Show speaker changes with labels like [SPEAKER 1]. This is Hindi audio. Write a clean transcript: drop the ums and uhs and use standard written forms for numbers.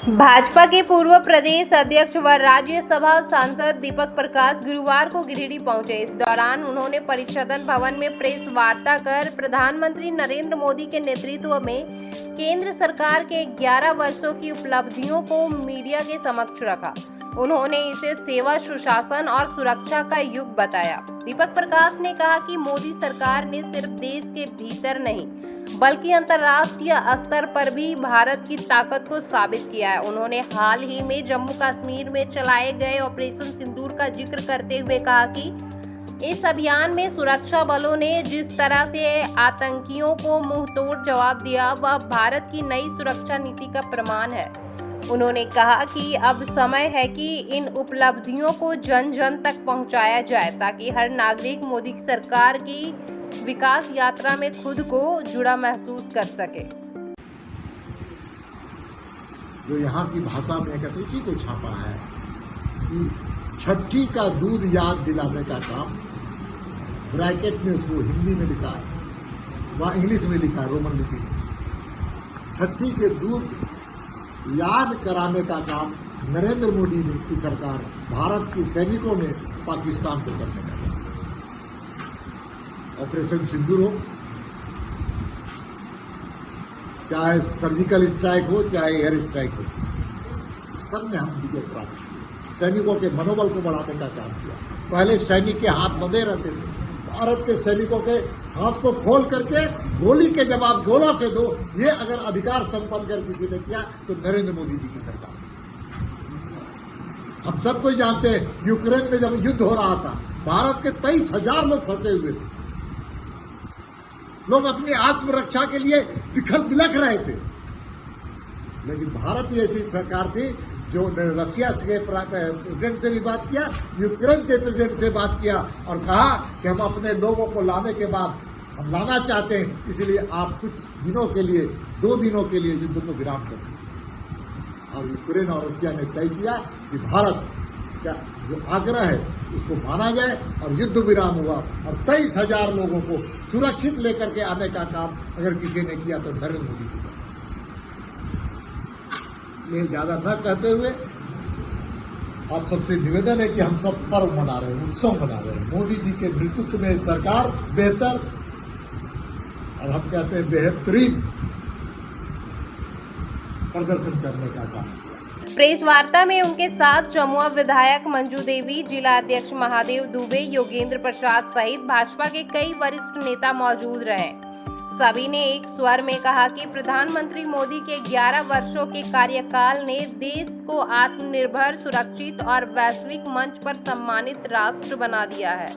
[SPEAKER 1] भाजपा के पूर्व प्रदेश अध्यक्ष व राज्यसभा सांसद दीपक प्रकाश गुरुवार को गिरिडीह पहुंचे। इस दौरान उन्होंने परिषदन भवन में प्रेस वार्ता कर प्रधानमंत्री नरेंद्र मोदी के नेतृत्व में केंद्र सरकार के 11 वर्षों की उपलब्धियों को मीडिया के समक्ष रखा। उन्होंने इसे सेवा, सुशासन और सुरक्षा का युग बताया। दीपक प्रकाश ने कहा कि मोदी सरकार ने सिर्फ देश के भीतर नहीं बल्कि अंतर्राष्ट्रीय स्तर पर भी भारत की ताकत को साबित किया है। उन्होंने हाल ही में जम्मू कश्मीर में चलाए गए ऑपरेशन सिंदूर का जिक्र करते हुए कहा कि इस अभियान में सुरक्षा बलों ने जिस तरह से आतंकियों को मुंहतोड़ जवाब दिया, वह भारत की नई सुरक्षा नीति का प्रमाण है। उन्होंने कहा कि अब समय है कि इन उपलब्धियों को जन जन तक पहुंचाया जाए ताकि हर नागरिक मोदी सरकार की विकास यात्रा में खुद को जुड़ा महसूस कर सके।
[SPEAKER 2] जो यहाँ की भाषा में कहते उसी को छापा है कि छठी का दूध याद दिलाने का काम, ब्रैकेट में उसको हिंदी में लिखा है, वहाँ इंग्लिश में लिखा है रोमन लिपि में। छठी के दूध याद कराने का काम नरेंद्र मोदी की सरकार, भारत के सैनिकों ने पाकिस्तान को करने का। ऑपरेशन सिंदूर हो, चाहे सर्जिकल स्ट्राइक हो, चाहे एयर स्ट्राइक हो, सब में हम विजय प्राप्त किए। सैनिकों के मनोबल को बढ़ाने का काम किया। पहले सैनिक के हाथ बंधे रहते थे, भारत के सैनिकों के हाथ को खोल करके गोली के जवाब गोला से दो, ये अगर अधिकार संपन्न कर किसी ने किया तो नरेंद्र मोदी जी की सरकार। हम सब कोई जानते हैं, यूक्रेन में जब युद्ध हो रहा था, भारत के 23,000 लोग फंसे हुए थे। लोग अपनी आत्मरक्षा के लिए बिखर बिलख रहे थे, लेकिन भारत की ऐसी सरकार थी जो रसिया के प्रेसिडेंट से भी बात किया, यूक्रेन के प्रेसिडेंट से बात किया और कहा कि हम अपने लोगों को लाने के बाद हम लाना चाहते हैं, इसलिए आप कुछ दिनों के लिए, 2 दिनों के लिए युद्ध को विराम कर दें। और यूक्रेन और रसिया ने तय किया कि भारत का जो आग्रह है उसको माना जाए और युद्ध विराम हुआ और 23,000 लोगों को सुरक्षित लेकर के आने का काम अगर किसी ने किया तो नरेंद्र मोदी की। ये ज्यादा न कहते हुए आप सबसे निवेदन है कि हम सब पर्व मना रहे हैं, उत्सव मना रहे हैं। मोदी जी के नेतृत्व में सरकार बेहतर और हम कहते हैं बेहतरीन प्रदर्शन करने का काम।
[SPEAKER 1] प्रेस वार्ता में उनके साथ जमुआ विधायक मंजू देवी, जिला अध्यक्ष महादेव दुबे, योगेंद्र प्रसाद सहित भाजपा के कई वरिष्ठ नेता मौजूद रहे। सभी ने एक स्वर में कहा कि प्रधानमंत्री मोदी के 11 वर्षों के कार्यकाल ने देश को आत्मनिर्भर, सुरक्षित और वैश्विक मंच पर सम्मानित राष्ट्र बना दिया है।